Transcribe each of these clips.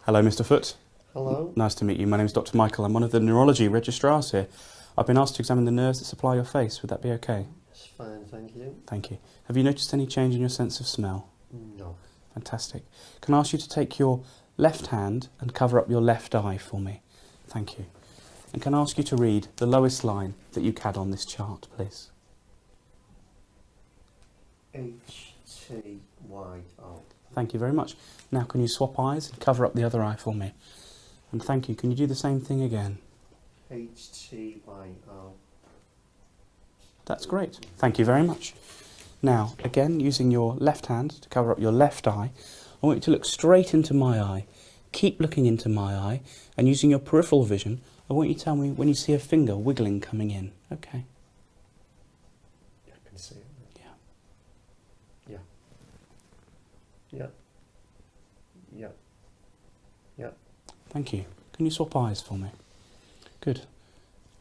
Hello, Mr. Foote. Hello. Nice to meet you. My name is Dr. Michael. I'm one of the neurology registrars here. I've been asked to examine the nerves that supply your face. Would that be okay? It's fine, thank you. Thank you. Have you noticed any change in your sense of smell? No. Fantastic. Can I ask you to take your left hand and cover up your left eye for me? Thank you. And can I ask you to read the lowest line that you had on this chart, please? H-T-Y-O. Thank you very much. Now can you swap eyes and cover up the other eye for me? And thank you. Can you do the same thing again? H-T-Y-O. That's great. Thank you very much. Now, again, using your left hand to cover up your left eye, I want you to look straight into my eye. Keep looking into my eye, and using your peripheral vision, I want you to tell me when you see a finger wiggling coming in. Okay. I can see it. Yeah. Yeah. Yeah. Yeah. Yeah. Thank you. Can you swap eyes for me? Good.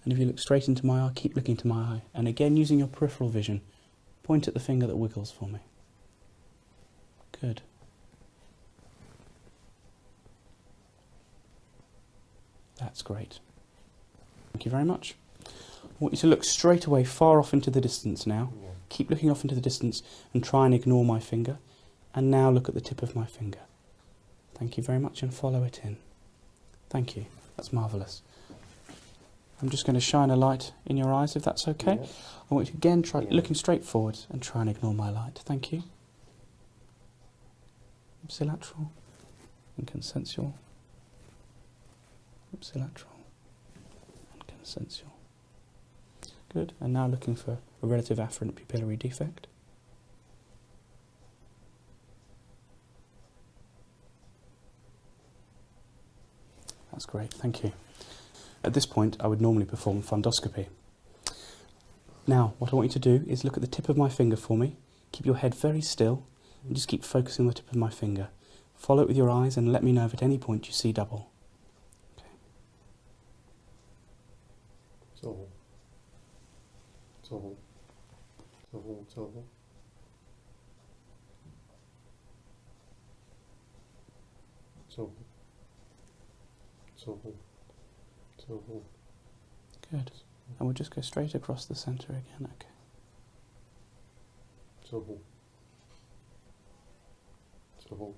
And if you look straight into my eye, keep looking into my eye. And again, using your peripheral vision, point at the finger that wiggles for me. Good. That's great. Thank you very much. I want you to look straight away, far off into the distance now. Yeah. Keep looking off into the distance and try and ignore my finger. And now look at the tip of my finger. Thank you very much, and follow it in. Thank you. That's marvellous. I'm just going to shine a light in your eyes, if that's okay. Yeah. I want you to again try looking straight forward and try and ignore my light. Thank you. Ipsilateral and consensual. Ipsilateral and consensual. Good. And now looking for a relative afferent pupillary defect. That's great. Thank you. At this point, I would normally perform fundoscopy. Now, what I want you to do is look at the tip of my finger for me. Keep your head very still and just keep focusing on the tip of my finger. Follow it with your eyes and let me know if at any point you see double. Okay. Double. Double. Double. Double. Double. Double. Double. Good. And we'll just go straight across the centre again. Okay. Double. Double.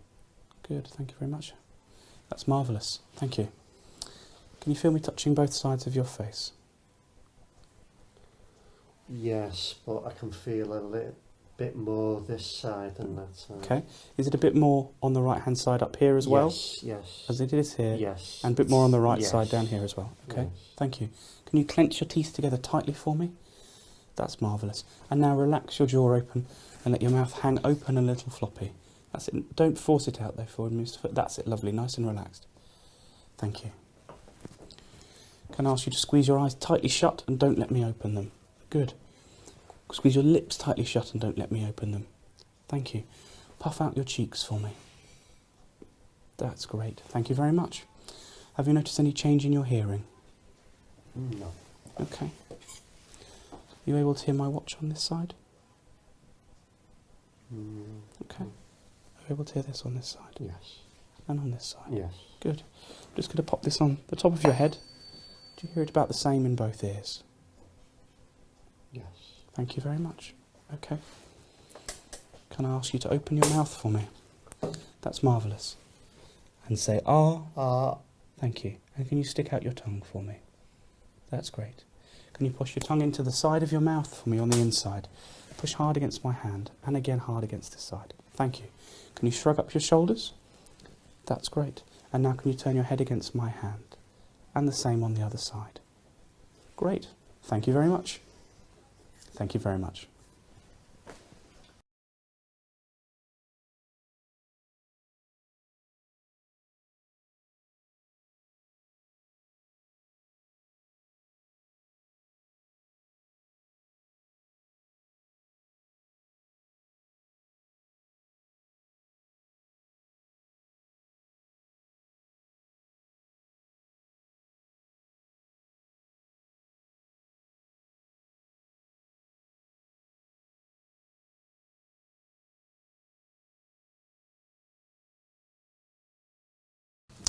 Good. Thank you very much. That's marvellous. Thank you. Can you feel me touching both sides of your face? Yes, but I can feel a little bit more this side than that side. Okay. Is it a bit more on the right hand side up here as well? Yes. As it is here? Yes. And a bit more on the right Yes. side down here as well? Okay. Yes. Thank you. Can you clench your teeth together tightly for me? That's marvellous. And now relax your jaw open and let your mouth hang open and a little floppy. That's it. Don't force it out there forward, Mr. Foot. That's it. Lovely. Nice and relaxed. Thank you. Can I ask you to squeeze your eyes tightly shut and don't let me open them? Good. Squeeze your lips tightly shut and don't let me open them. Thank you. Puff out your cheeks for me. That's great. Thank you very much. Have you noticed any change in your hearing? No. Okay. Are you able to hear my watch on this side? Okay. Are you able to hear this on this side? Yes. And on this side? Yes. Good. I'm just going to pop this on the top of your head. Do you hear it about the same in both ears? Yes. Thank you very much. Okay. Can I ask you to open your mouth for me? That's marvellous. And say, ah. Thank you. And can you stick out your tongue for me? That's great. Can you push your tongue into the side of your mouth for me on the inside? Push hard against my hand and again hard against this side. Thank you. Can you shrug up your shoulders? That's great. And now can you turn your head against my hand? And the same on the other side. Great. Thank you very much. Thank you very much.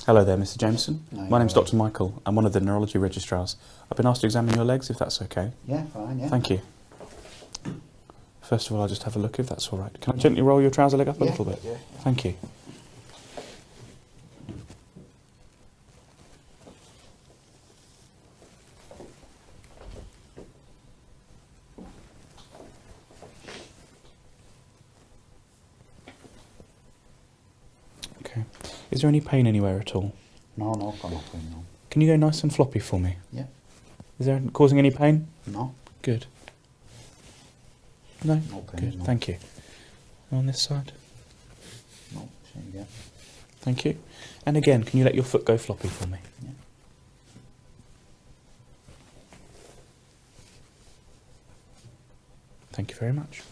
Hello there, Mr. Jameson. No, My name's right. Dr. Michael. I'm one of the neurology registrars. I've been asked to examine your legs, if that's okay. Yeah, fine, yeah. Thank you. First of all, I'll just have a look, if that's all right. Can I gently roll your trouser leg up a little bit? Yeah. Thank you. Okay. Is there any pain anywhere at all? No, got nothing, no. Can you go nice and floppy for me? Yeah. Is there causing any pain? No. Good. No? No pain, Good, no. thank you. On this side? No, same, yeah. Thank you. And again, can you let your foot go floppy for me? Yeah. Thank you very much.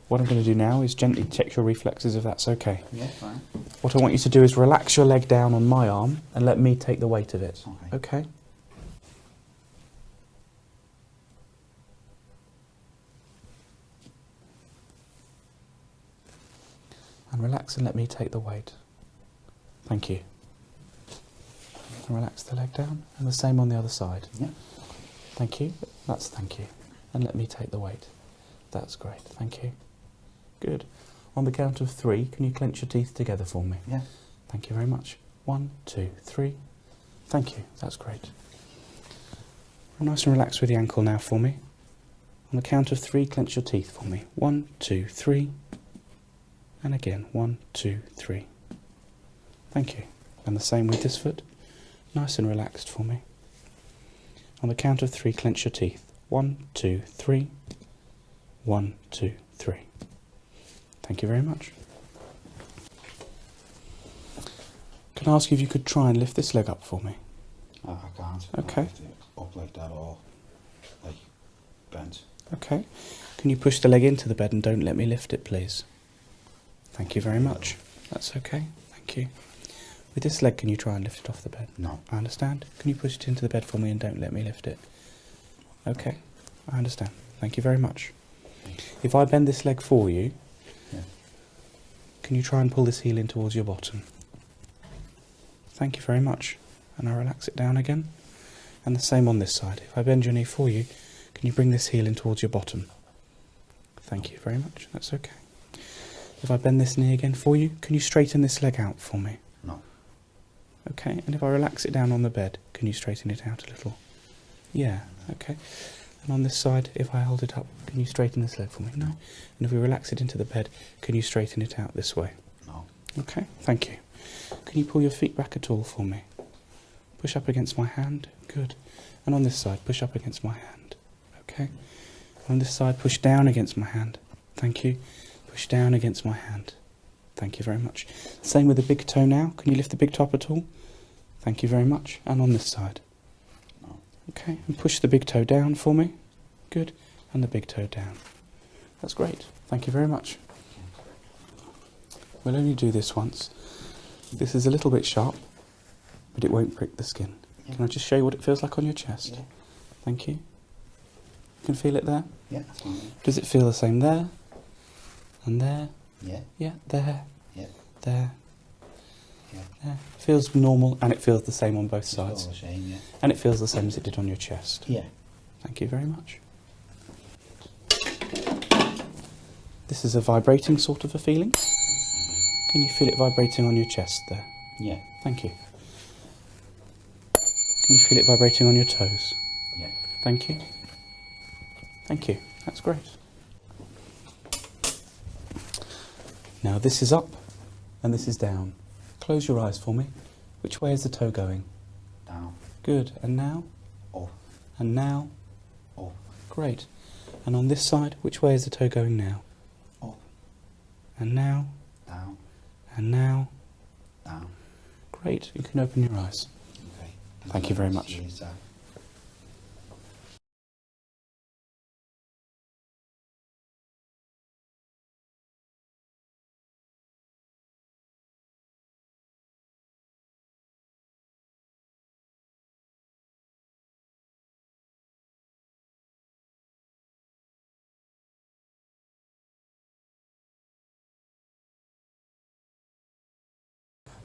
What I'm going to do now is gently check your reflexes, if that's okay. Yeah, fine. What I want you to do is relax your leg down on my arm and let me take the weight of it. Okay. Okay? And relax and let me take the weight. Thank you. And relax the leg down, and the same on the other side. Yeah. Thank you. That's thank you. And let me take the weight. That's great. Thank you. Good. On the count of 3, can you clench your teeth together for me? Yeah. Thank you very much. 1, 2, 3. Thank you. That's great. Nice and relaxed with the ankle now for me. On the count of 3, clench your teeth for me. 1, 2, 3. And again, 1, 2, 3. Thank you. And the same with this foot. Nice and relaxed for me. On the count of 3, clench your teeth. 1, 2, 3. 1, 2, 3. Thank you very much. Can I ask you if you could try and lift this leg up for me? I can't. Okay. I lift it up like that or like bent. Okay. Can you push the leg into the bed and don't let me lift it, please? Thank you very much. That's okay. Thank you. With this leg, can you try and lift it off the bed? No. I understand. Can you push it into the bed for me and don't let me lift it? Okay. I understand. Thank you very much. If I bend this leg for you, Yeah. can you try and pull this heel in towards your bottom? Thank you very much. And I relax it down again. And the same on this side. If I bend your knee for you, can you bring this heel in towards your bottom? Thank you very much. That's okay. If I bend this knee again for you, can you straighten this leg out for me? No. Okay. And if I relax it down on the bed, can you straighten it out a little? Yeah. Okay. And on this side, if I hold it up, can you straighten this leg for me? No. And if we relax it into the bed, can you straighten it out this way? No. Okay, thank you. Can you pull your feet back at all for me? Push up against my hand. Good. And on this side, push up against my hand. Okay. On this side, push down against my hand. Thank you. Push down against my hand. Thank you very much. Same with the big toe now. Can you lift the big toe up at all? Thank you very much. And on this side. No. Okay, and push the big toe down for me. Good. And the big toe down. That's great. Thank you very much. We'll only do this once. This is a little bit sharp, but it won't prick the skin. Yeah. Can I just show you what it feels like on your chest? Yeah. Thank you. You can feel it there? Yeah, that's fine. Does it feel the same there? And there? Yeah. Yeah, there. Yeah. There. Yeah. There. Feels normal, and it feels the same on both It's all sides. the same, yeah. And it feels the same as it did on your chest. Yeah. Thank you very much. This is a vibrating sort of a feeling. Can you feel it vibrating on your chest there? Yeah. Thank you. Can you feel it vibrating on your toes? Yeah. Thank you. Thank you. That's great. Now this is up and this is down. Close your eyes for me. Which way is the toe going? Down. Good. And now? Up. And now? Up. Great. And on this side, which way is the toe going now? Up. And now? Down. And now? Down. Great. You can open your eyes. Okay. Thank you very much. Use that.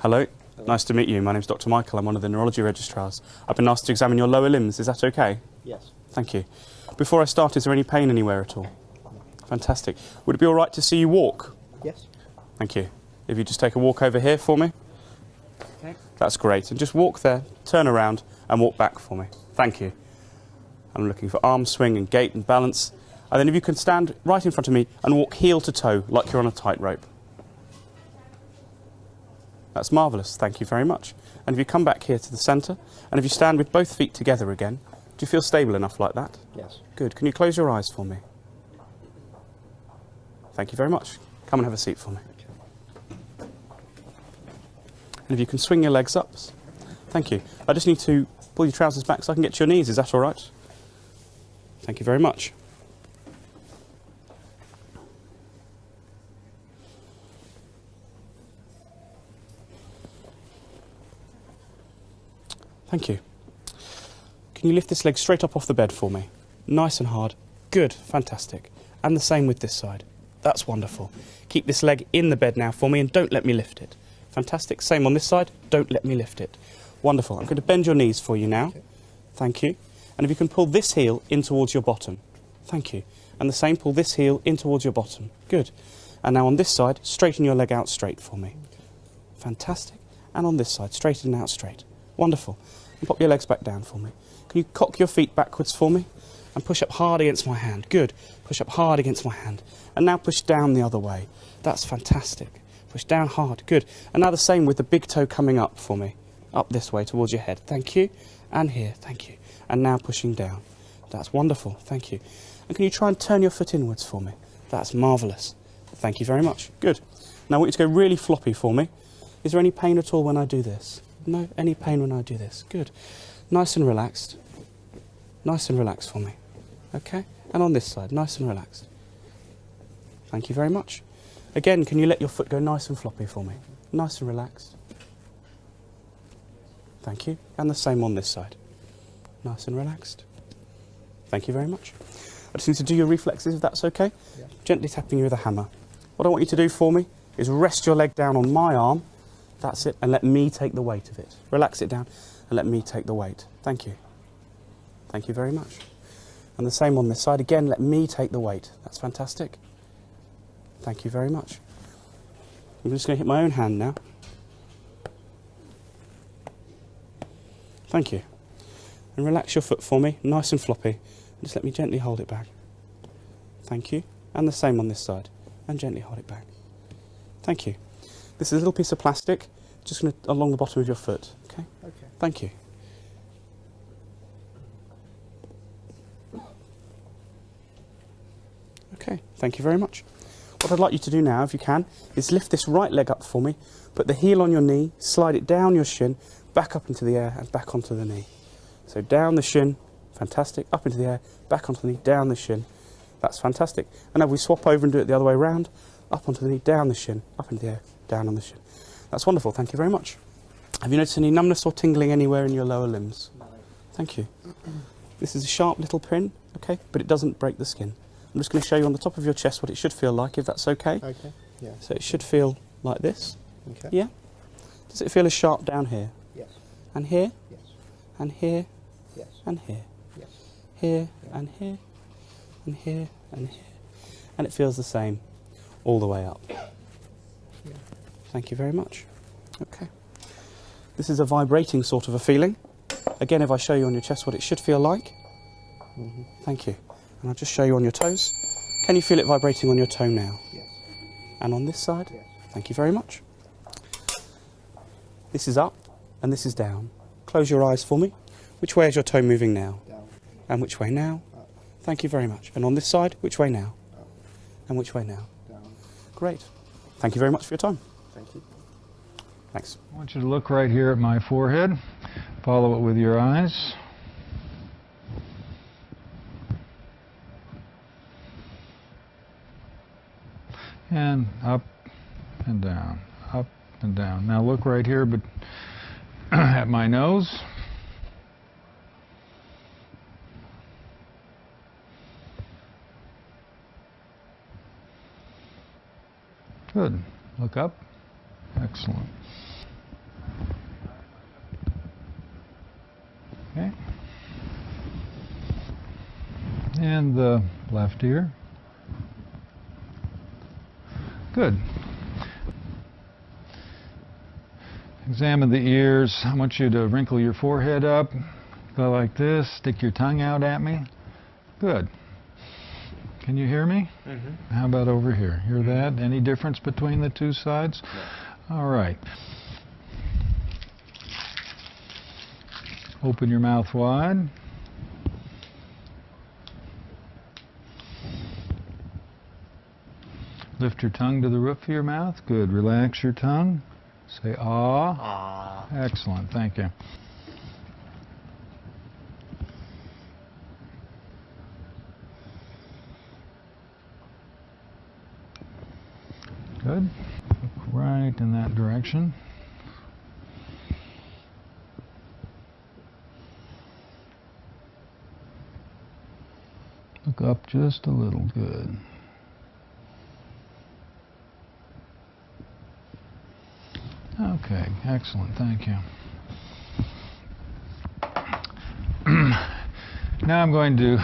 Hello. Nice to meet you. My name's Dr. Michael. I'm one of the neurology registrars. I've been asked to examine your lower limbs. Is that okay? Yes. Thank you. Before I start, is there any pain anywhere at all? Fantastic. Would it be all right to see you walk? Yes. Thank you. If you just take a walk over here for me. Okay. That's great. And just walk there, turn around and walk back for me. Thank you. I'm looking for arm swing and gait and balance. And then if you can stand right in front of me and walk heel to toe like you're on a tightrope. That's marvellous. Thank you very much. And if you come back here to the centre, and if you stand with both feet together again, do you feel stable enough like that? Yes. Good. Can you close your eyes for me? Thank you very much. Come and have a seat for me. Okay. And if you can swing your legs up. Thank you. I just need to pull your trousers back so I can get to your knees. Is that all right? Thank you very much. Thank you. Can you lift this leg straight up off the bed for me? Nice and hard. Good. Fantastic. And the same with this side. That's wonderful. Keep this leg in the bed now for me and don't let me lift it. Fantastic. Same on this side. Don't let me lift it. Wonderful. I'm going to bend your knees for you now. Okay. Thank you. And if you can pull this heel in towards your bottom. Thank you. And the same, pull this heel in towards your bottom. Good. And now on this side, straighten your leg out straight for me. Fantastic. And on this side, straighten out straight. Wonderful. And pop your legs back down for me. Can you cock your feet backwards for me? And push up hard against my hand. Good. Push up hard against my hand. And now push down the other way. That's fantastic. Push down hard. Good. And now the same with the big toe coming up for me. Up this way towards your head. Thank you. And here. Thank you. And now pushing down. That's wonderful. Thank you. And can you try and turn your foot inwards for me? That's marvellous. Thank you very much. Good. Now I want you to go really floppy for me. Is there any pain at all when I do this? No? Any pain when I do this? Good. Nice and relaxed. Nice and relaxed for me. Okay? And on this side, nice and relaxed. Thank you very much. Again, can you let your foot go nice and floppy for me? Nice and relaxed. Thank you. And the same on this side. Nice and relaxed. Thank you very much. I just need to do your reflexes if that's okay. Yeah. Gently tapping you with a hammer. What I want you to do for me is rest your leg down on my arm. That's it. And let me take the weight of it. Relax it down and let me take the weight. Thank you. Thank you very much. And the same on this side. Again, let me take the weight. That's fantastic. Thank you very much. I'm just going to hit my own hand now. Thank you. And relax your foot for me, nice and floppy. Just let me gently hold it back. Thank you. And the same on this side. And gently hold it back. Thank you. This is a little piece of plastic, just going to along the bottom of your foot. Okay? Okay. Thank you. Okay, thank you very much. What I'd like you to do now, if you can, is lift this right leg up for me, put the heel on your knee, slide it down your shin, back up into the air and back onto the knee. So down the shin, fantastic, up into the air, back onto the knee, down the shin. That's fantastic. And now we swap over and do it the other way around, up onto the knee, down the shin, up into the air, down on the shin. That's wonderful, thank you very much. Have you noticed any numbness or tingling anywhere in your lower limbs? No. Thank you. This is a sharp little pin, okay, but it doesn't break the skin. I'm just going to show you on the top of your chest what it should feel like, if that's okay. Okay. Yeah. So it should feel like this. Okay. Yeah? Does it feel as sharp down here? Yes. And here? Yes. And here? Yes. And here? Yes. Here and here? And here and here? And it feels the same all the way up. Yeah. Thank you very much. Okay. This is a vibrating sort of a feeling. Again, if I show you on your chest what it should feel like. Mm-hmm. Thank you. And I'll just show you on your toes. Can you feel it vibrating on your toe now? Yes. And on this side? Yes. Thank you very much. This is up and this is down. Close your eyes for me. Which way is your toe moving now? Down. And which way now? Up. Thank you very much. And on this side, which way now? Up. And which way now? Down. Great. Thank you very much for your time. Thank you. Thanks. I want you to look right here at my forehead. Follow it with your eyes. And up and down, up and down. Now look right here but at my nose. Good. Look up. Excellent. Okay. And the left ear. Good. Examine the ears. I want you to wrinkle your forehead up. Go like this. Stick your tongue out at me. Good. Can you hear me? Mm-hmm. How about over here? Hear that? Any difference between the two sides? No. All right. Open your mouth wide. Lift your tongue to the roof of your mouth. Good. Relax your tongue. Say ah. Ah. Excellent. Thank you. Good. Look right in that direction. Look up just a little. Good. Okay, excellent, thank you. Now I'm going to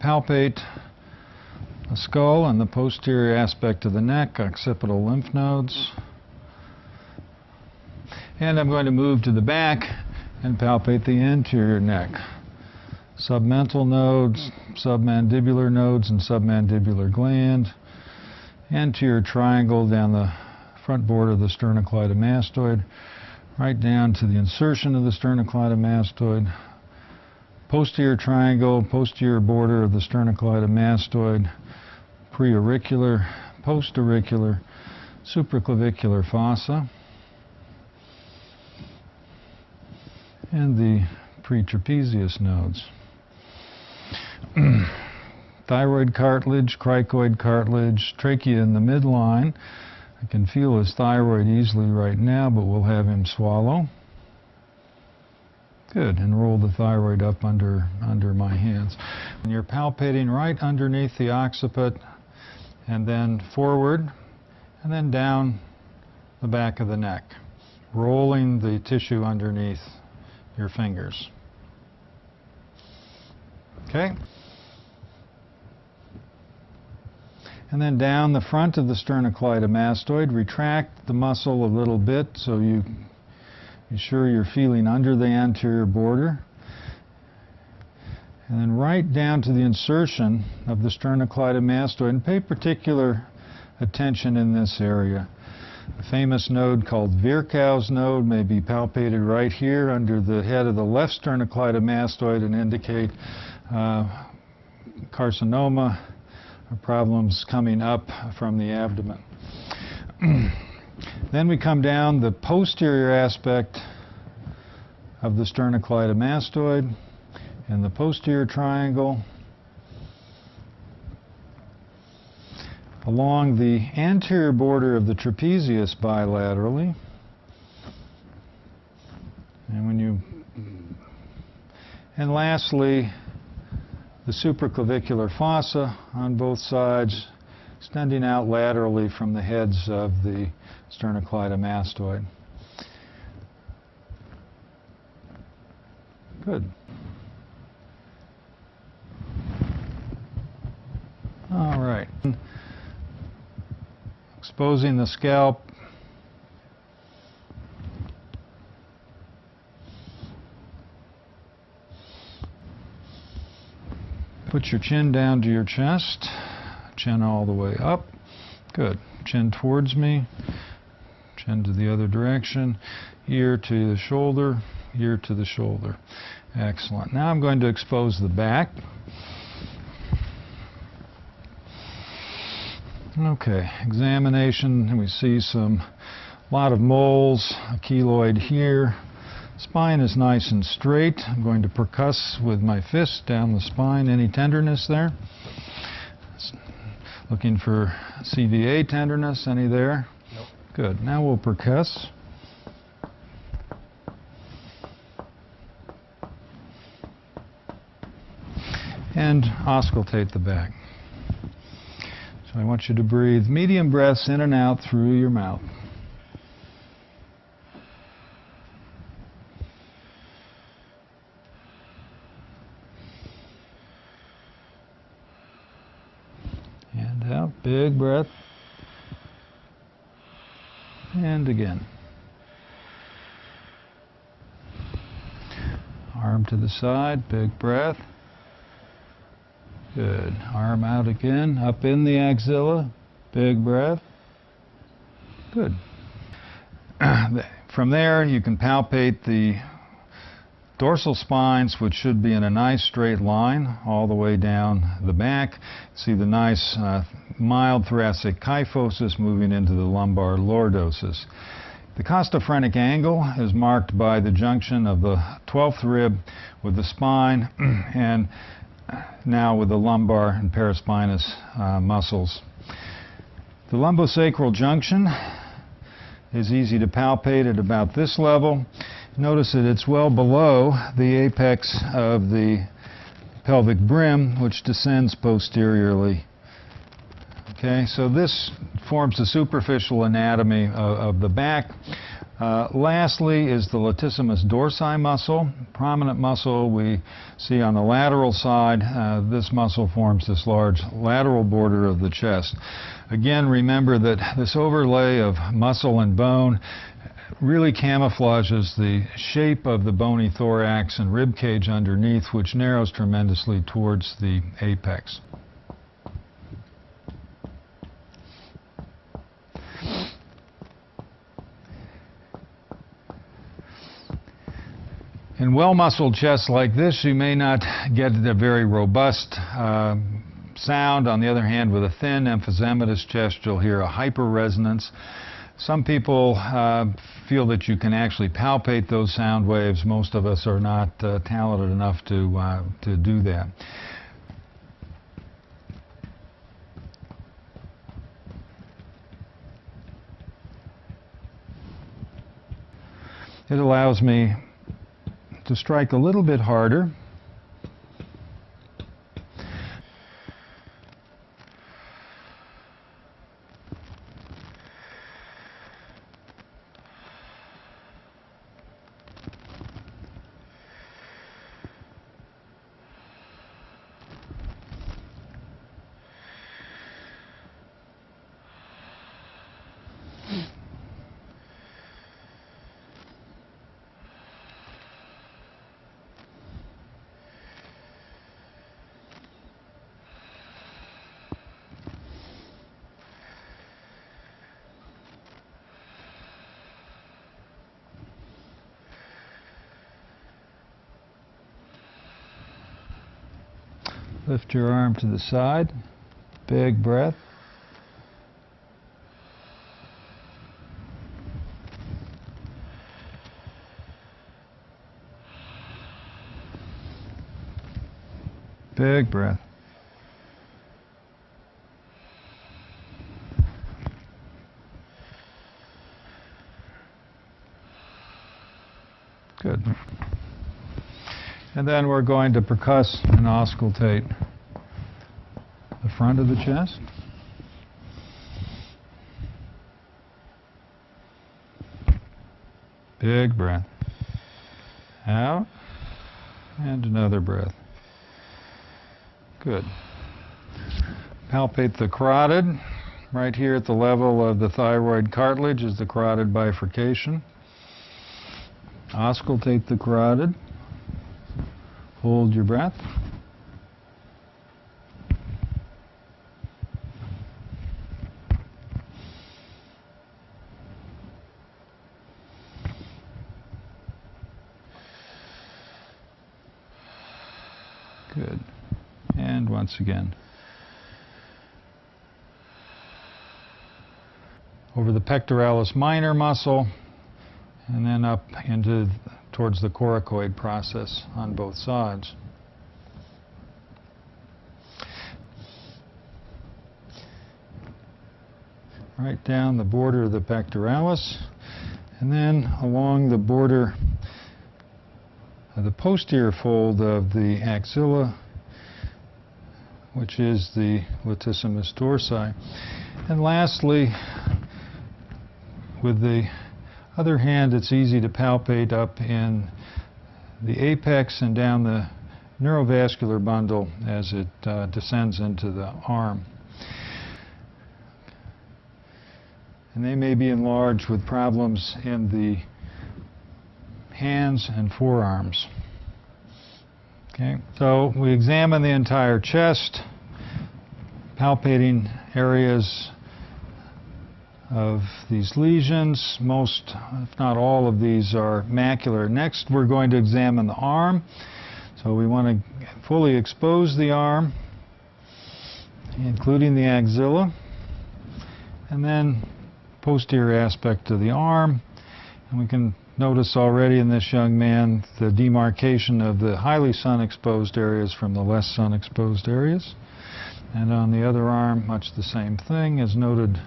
palpate the skull and the posterior aspect of the neck, occipital lymph nodes. And I'm going to move to the back and palpate the anterior neck. Submental nodes, submandibular nodes and submandibular gland. Anterior triangle down the front border of the sternocleidomastoid, right down to the insertion of the sternocleidomastoid. Posterior triangle, posterior border of the sternocleidomastoid, preauricular, postauricular, supraclavicular fossa, and the pretrapezius nodes. Thyroid cartilage, cricoid cartilage, trachea in the midline. I can feel his thyroid easily right now, but we'll have him swallow. Good, and roll the thyroid up under my hands. And you're palpating right underneath the occiput, and then forward, and then down the back of the neck, rolling the tissue underneath your fingers. Okay? And then down the front of the sternocleidomastoid, retract the muscle a little bit so you're sure you're feeling under the anterior border. And then right down to the insertion of the sternocleidomastoid, and pay particular attention in this area. A famous node called Virchow's node may be palpated right here under the head of the left sternocleidomastoid and indicate carcinoma or problems coming up from the abdomen. Then we come down the posterior aspect of the sternocleidomastoid in the posterior triangle, along the anterior border of the trapezius bilaterally. And lastly, the supraclavicular fossa on both sides, extending out laterally from the heads of the sternocleidomastoid. Good. All right. Exposing the scalp. Put your chin down to your chest, chin all the way up. Good. Chin towards me, chin to the other direction, ear to the shoulder, ear to the shoulder. Excellent. Now I'm going to expose the back. Okay, examination. We see a lot of moles, a keloid here. Spine is nice and straight. I'm going to percuss with my fist down the spine. Any tenderness there? Looking for CVA tenderness. Any there? Nope. Good. Now we'll percuss. And auscultate the back. So I want you to breathe medium breaths in and out through your mouth. Big breath. And again. Arm to the side, big breath. Good. Arm out again, up in the axilla, big breath. Good. From there, you can palpate the dorsal spines, which should be in a nice straight line all the way down the back. See the nice mild thoracic kyphosis moving into the lumbar lordosis. The costophrenic angle is marked by the junction of the 12th rib with the spine and now with the lumbar and paraspinous muscles. The lumbosacral junction is easy to palpate at about this level. Notice that it's well below the apex of the pelvic brim, which descends posteriorly. Okay, so this forms the superficial anatomy of the back. Lastly is the latissimus dorsi muscle, prominent muscle we see on the lateral side. This muscle forms this large lateral border of the chest. Again, remember that this overlay of muscle and bone really camouflages the shape of the bony thorax and rib cage underneath, which narrows tremendously towards the apex. In well-muscled chests like this, you may not get a very robust sound. On the other hand, with a thin emphysematous chest, you'll hear a hyperresonance. Some people feel that you can actually palpate those sound waves. Most of us are not talented enough to do that. It allows me to strike a little bit harder. Lift your arm to the side, big breath. Big breath. Good. And then we're going to percuss and auscultate the front of the chest. Big breath. Out. And another breath. Good. Palpate the carotid. Right here at the level of the thyroid cartilage is the carotid bifurcation. Auscultate the carotid. Hold your breath. Good. And once again. Over the pectoralis minor muscle, and then up into towards the coracoid process on both sides. Right down the border of the pectoralis, and then along the border of the posterior fold of the axilla, which is the latissimus dorsi. And lastly, with the other hand, it's easy to palpate up in the apex and down the neurovascular bundle as it descends into the arm. and they may be enlarged with problems in the hands and forearms. Okay, so we examine the entire chest, palpating areas of these lesions. Most, if not all of these, are macular. Next, we're going to examine the arm. So we want to fully expose the arm, including the axilla, and then posterior aspect of the arm. And we can notice already in this young man the demarcation of the highly sun-exposed areas from the less sun-exposed areas. And on the other arm, much the same thing, as noted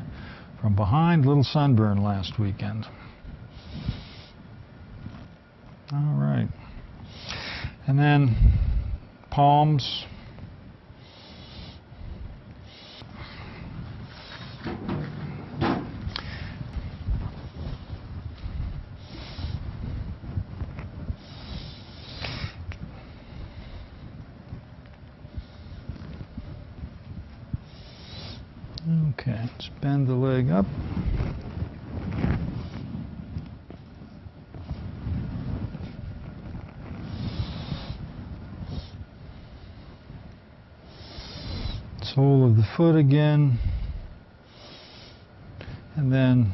from behind, little sunburn last weekend. All right. And then palms. Okay, let's bend the leg up. Sole of the foot again. And then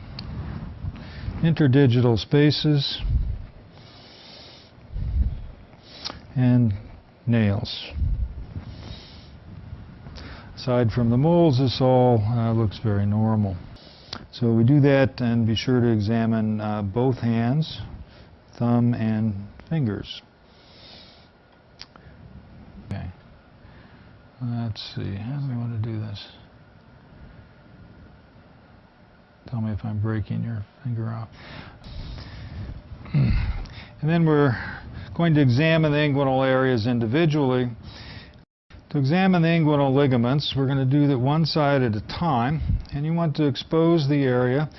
interdigital spaces and nails. Aside from the moles, this all looks very normal. So we do that, and be sure to examine both hands, thumb and fingers. Okay. Let's see, how do we want to do this? Tell me if I'm breaking your finger off. And then we're going to examine the inguinal areas individually. To examine the inguinal ligaments, we're going to do that one side at a time, and you want to expose the area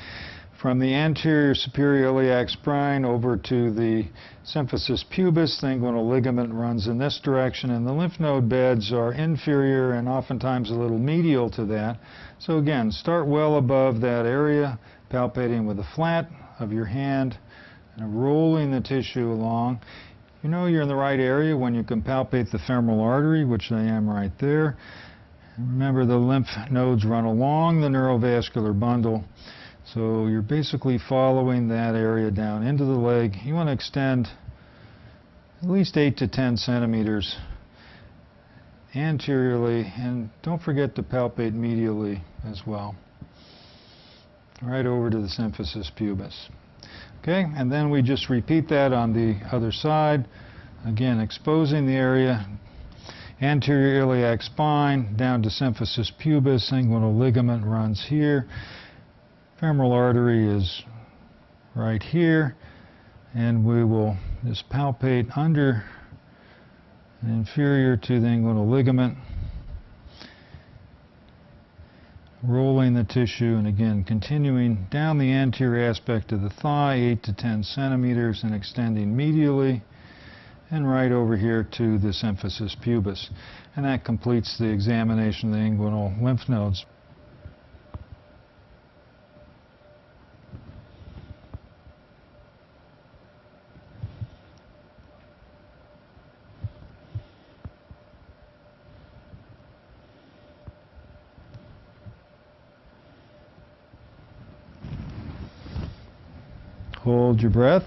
from the anterior superior iliac spine over to the symphysis pubis. The inguinal ligament runs in this direction, and the lymph node beds are inferior and oftentimes a little medial to that. So again, start well above that area, palpating with the flat of your hand and rolling the tissue along. You know you're in the right area when you can palpate the femoral artery, which I am right there. And remember, the lymph nodes run along the neurovascular bundle. So you're basically following that area down into the leg. You want to extend at least 8 to 10 centimeters anteriorly, and don't forget to palpate medially as well. Right over to the symphysis pubis. Okay, and then we just repeat that on the other side. Again, exposing the area, anterior iliac spine, down to symphysis pubis, inguinal ligament runs here. Femoral artery is right here, and we will just palpate under and inferior to the inguinal ligament, rolling the tissue, and again continuing down the anterior aspect of the thigh, 8 to 10 centimeters, and extending medially, and right over here to the symphysis pubis. And that completes the examination of the inguinal lymph nodes. Hold your breath,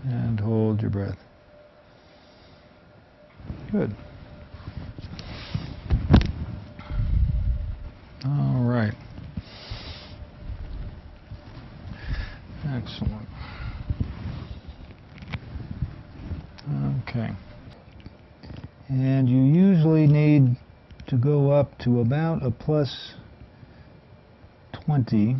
and hold your breath. Good. All right. Excellent. Okay. And you usually need to go up to about a plus 20.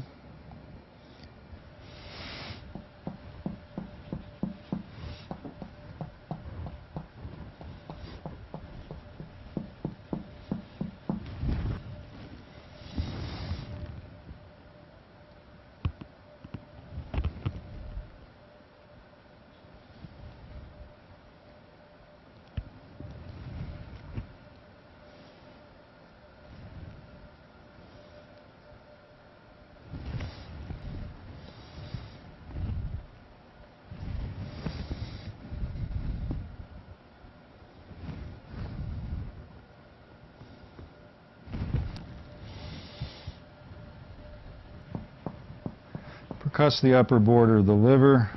percuss the upper border of the liver.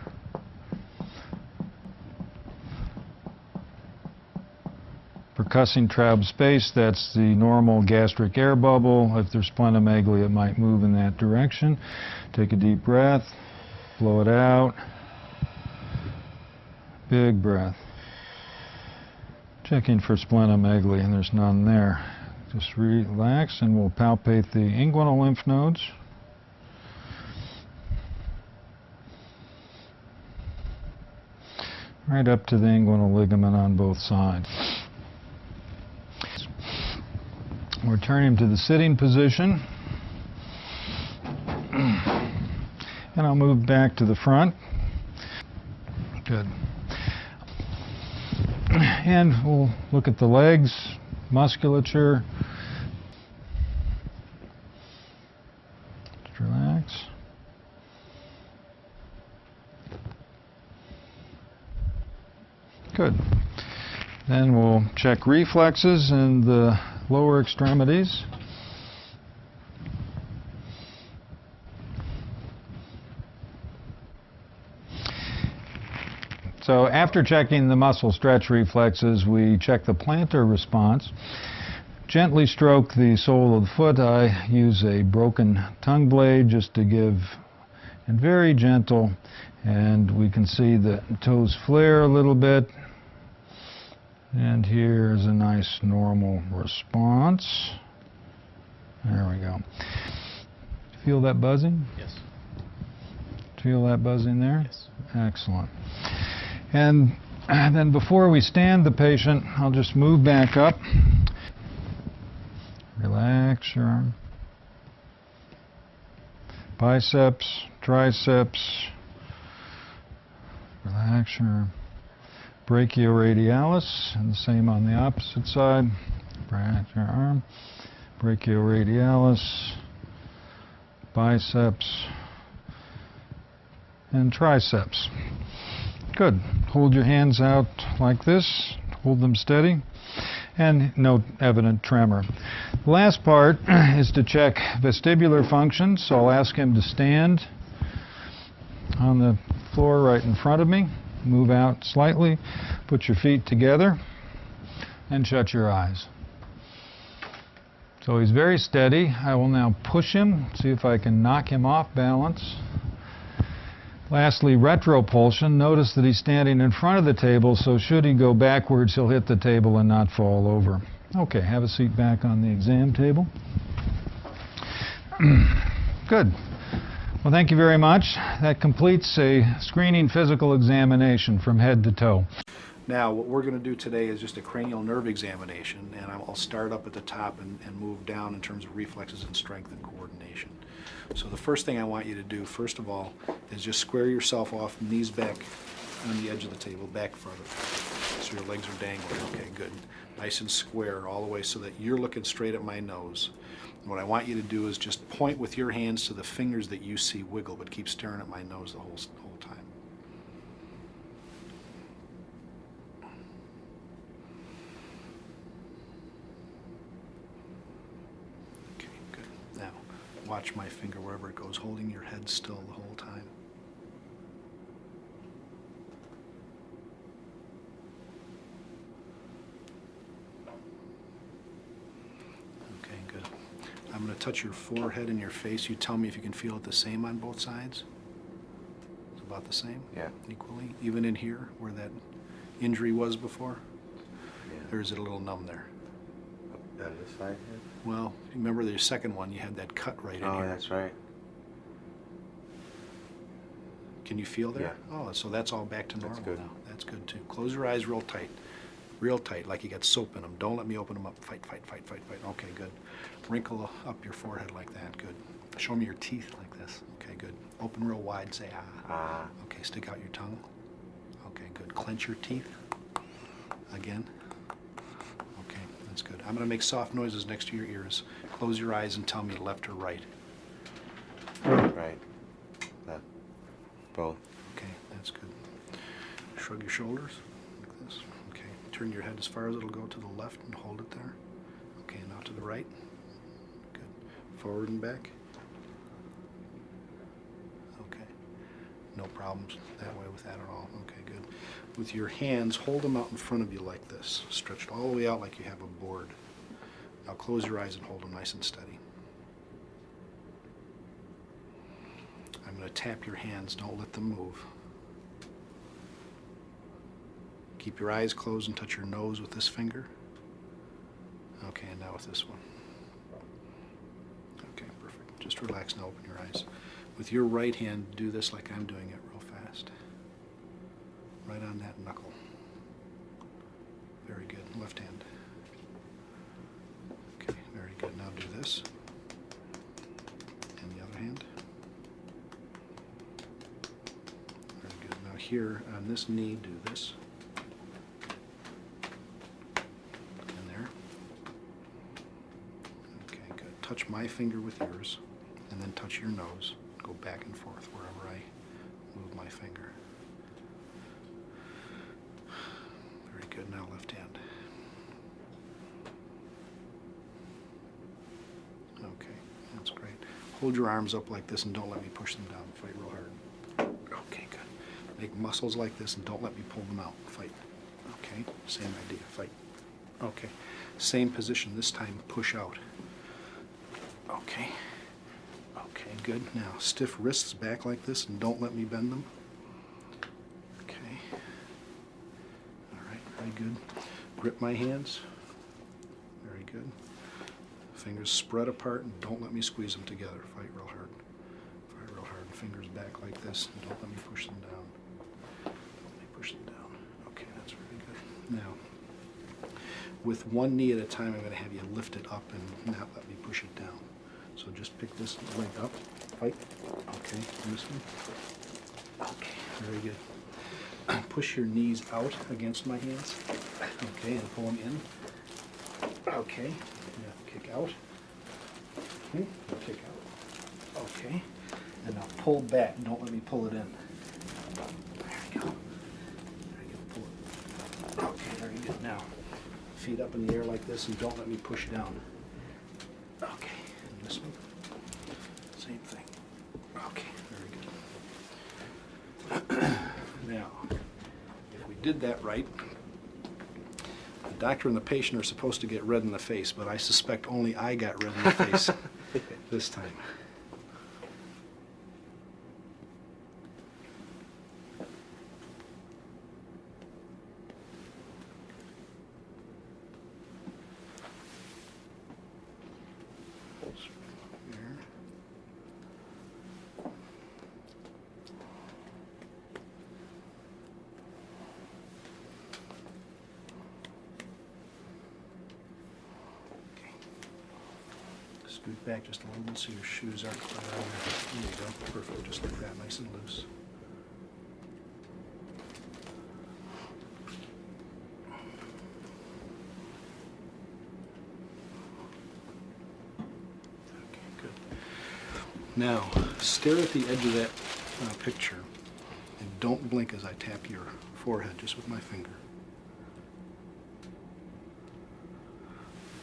Percussing trab space, that's the normal gastric air bubble. If there's splenomegaly, it might move in that direction. Take a deep breath, blow it out. Big breath. Checking for splenomegaly, and there's none there. Just relax, and we'll palpate the inguinal lymph nodes. Right up to the inguinal ligament on both sides. We're turning to the sitting position. And I'll move back to the front. Good. And we'll look at the legs, musculature. Just relax. Good. Then we'll check reflexes in the lower extremities. So after checking the muscle stretch reflexes, we check the plantar response. Gently stroke the sole of the foot. I use a broken tongue blade just to give, and very gentle, and we can see the toes flare a little bit. And here's a nice normal response. There we go. Feel that buzzing? Yes. Feel that buzzing there? Yes. Excellent. And then before we stand the patient, I'll just move back up. Relax your arm. Biceps, triceps. Relax your arm. Brachioradialis, and the same on the opposite side. Relax your arm. Brachioradialis, biceps, and triceps. Good. Hold your hands out like this. Hold them steady. And no evident tremor. The last part is to check vestibular function, so I'll ask him to stand on the floor right in front of me. Move out slightly, put your feet together, and shut your eyes. So he's very steady. I will now push him, see if I can knock him off balance. Lastly, retropulsion. Notice that he's standing in front of the table, so should he go backwards, he'll hit the table and not fall over. Okay, have a seat back on the exam table. Good. Well, thank you very much. That completes a screening physical examination from head to toe. Now, what we're going to do today is just a cranial nerve examination, and I'll start up at the top and move down in terms of reflexes and strength and coordination. So the first thing I want you to do, first of all, is just square yourself off, knees back on the edge of the table, back farther. So your legs are dangling. Okay, good. Nice and square all the way so that you're looking straight at my nose. And what I want you to do is just point with your hands to the fingers that you see wiggle, but keep staring at my nose the whole time. Okay, good. Now, watch my finger wherever it goes, holding your head still the whole time. Okay, good. I'm going to touch your forehead and your face. You tell me if you can feel it the same on both sides. It's about the same? Yeah. Equally? Even in here where that injury was before? Yeah. Or is it a little numb there? On this side here? Well, remember the second one, you had that cut right in Oh, here. that's right. Can you feel there? Yeah. Oh, so that's all back to normal That's good. now. That's good too. Close your eyes real tight. Real tight, like you got soap in them. Don't let me open them up. Fight, fight, fight, fight, fight. Okay, good. Wrinkle up your forehead like that. Good. Show me your teeth like this. Okay, good. Open real wide. Say ah. Ah. Okay, stick out your tongue. Okay, good. Clench your teeth. Again. Okay, that's good. I'm going to make soft noises next to your ears. Close your eyes and tell me left or right. Right. Left. Both. Okay, that's good. Shrug your shoulders like this. Okay, turn your head as far as it'll go to the left and hold it there. Okay, now to the right. Good. Forward and back. Okay. No problems that way with that at all. Okay, good. With your hands, hold them out in front of you like this, stretched all the way out like you have a board. Now close your eyes and hold them nice and steady. I'm going to tap your hands. Don't let them move. Keep your eyes closed and touch your nose with this finger. Okay, and now with this one. Okay, perfect. Just relax now, open your eyes. With your right hand, do this like I'm doing it real fast. Right on that knuckle. Very good. Left hand. Okay, very good. Now do this. And the other hand. Very good. Now here on this knee, do this. And there. Okay, good. Touch my finger with yours, and then touch your nose. Go back and forth wherever I move my finger. Very good. Now left hand. Okay, that's great. Hold your arms up like this and don't let me push them down. Fight real hard. Okay, good. Make muscles like this and don't let me pull them out. Fight. Okay, same idea. Fight. Okay, same position. This time push out. Okay. Okay, good. Now, stiff wrists back like this, and don't let me bend them. Okay. All right, very good. Grip my hands. Very good. Fingers spread apart, and don't let me squeeze them together. Fight real hard. Fight real hard. Fingers back like this, and don't let me push them down. Don't let me push them down. Okay, that's very good. Now, with one knee at a time, I'm going to have you lift it up and not let me push it down. So just pick this leg up, fight. Okay, and this one. Okay, very good. Push your knees out against my hands. Okay, and pull them in. Okay, yeah, kick out. Okay, and kick out. Okay, and now pull back. Don't let me pull it in. There we go. There you go, pull it. Okay, very good. Now, feet up in the air like this, and don't let me push down. Okay. This one, same thing. Okay, very good. Now, if we did that right, the doctor and the patient are supposed to get red in the face, but I suspect only I got red in the face this time. Scoot back just a little bit so your shoes aren't quite on there. There you go. Perfect. Just like that, nice and loose. Okay, good. Now, stare at the edge of that picture and don't blink as I tap your forehead just with my finger.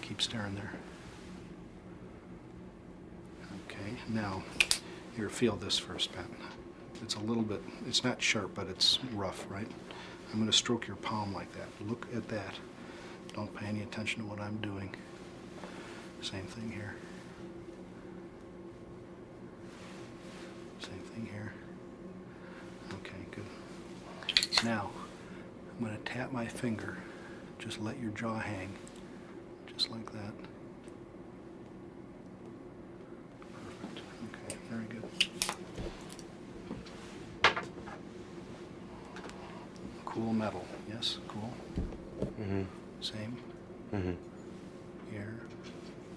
Keep staring there. Okay, now, here, feel this first, Pat. It's a little bit, it's not sharp, but it's rough, right? I'm going to stroke your palm like that. Look at that. Don't pay any attention to what I'm doing. Same thing here. Same thing here. Okay, good. Now, I'm going to tap my finger. Just let your jaw hang. Just like that. Perfect. Okay, very good. Cool metal. Yes, cool. Mm-hmm. Same. Mm-hmm. Here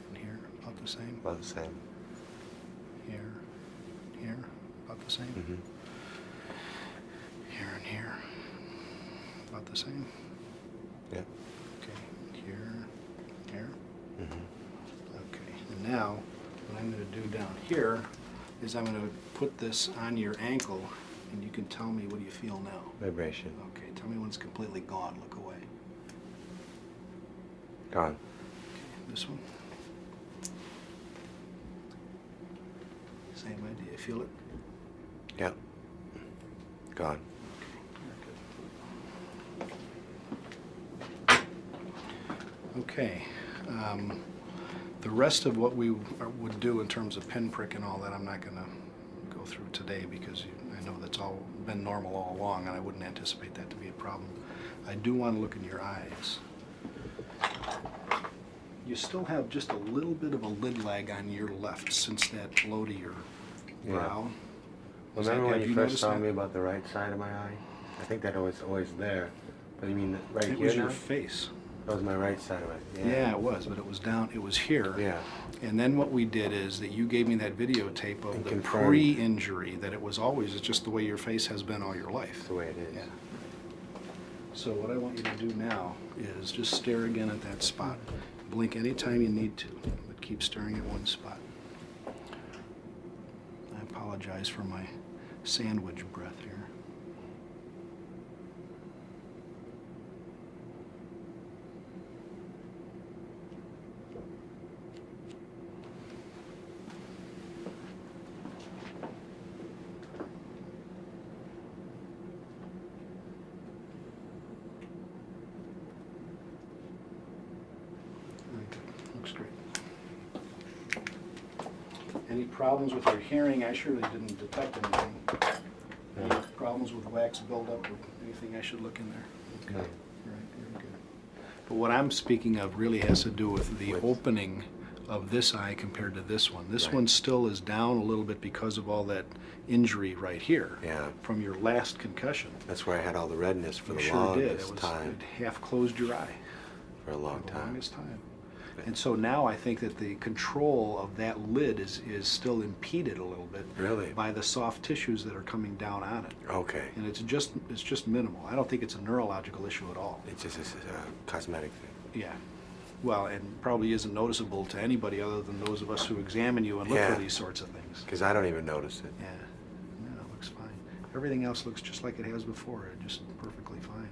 and here, about the same. About the same. Here, here, about the same. Mm-hmm. Here and here, about the same. Yeah. Okay, here, here. Mm-hmm. Okay, and now what I'm going to do down here is I'm going to put this on your ankle, and you can tell me what do you feel now. Vibration. Okay, tell me when it's completely gone. Look away. Gone. Okay, this one. Same idea. Feel it? Yep. gone. Okay. The rest of what we would do in terms of pinprick and all that, I'm not going to go through today because I know that's all been normal all along, and I wouldn't anticipate that to be a problem. I do want to look in your eyes. You still have just a little bit of a lid lag on your left since that blow to your brow. Remember when have you first noticed saw that? me about the right side of my eye? I think that was always there. But you mean right It here was now? your face. That was my right side of it. Yeah, it was, but it was down, it was here. Yeah. And then what we did is that you gave me that videotape of And the confirmed. pre-injury, that it was always, it's just the way your face has been all your life. That's the way it is. Yeah. So what I want you to do now is just stare again at that spot. Blink anytime you need to, but keep staring at one spot. I apologize for my sandwich breath here. Very good. Looks great. Any problems with your hearing? I surely didn't detect anything. Any problems with wax buildup or anything I should look in there? Okay. No. All right, very good. But what I'm speaking of really has to do with the opening of this eye compared to this one. This Right. one still is down a little bit because of all that injury right here. Yeah. From your last concussion. That's where I had all the redness for You the sure did. longest time. It half closed your eye. For a long For the time. longest time. And so now I think that the control of that lid is still impeded a little bit Really? by the soft tissues that are coming down on it. Okay. And it's just minimal. I don't think it's a neurological issue at all. It's just a cosmetic thing. Yeah. Well, and probably isn't noticeable to anybody other than those of us who examine you and look Yeah. for these sorts of things. Because I don't even notice it. Yeah. No, it looks fine. Everything else looks just like it has before. Just perfectly fine.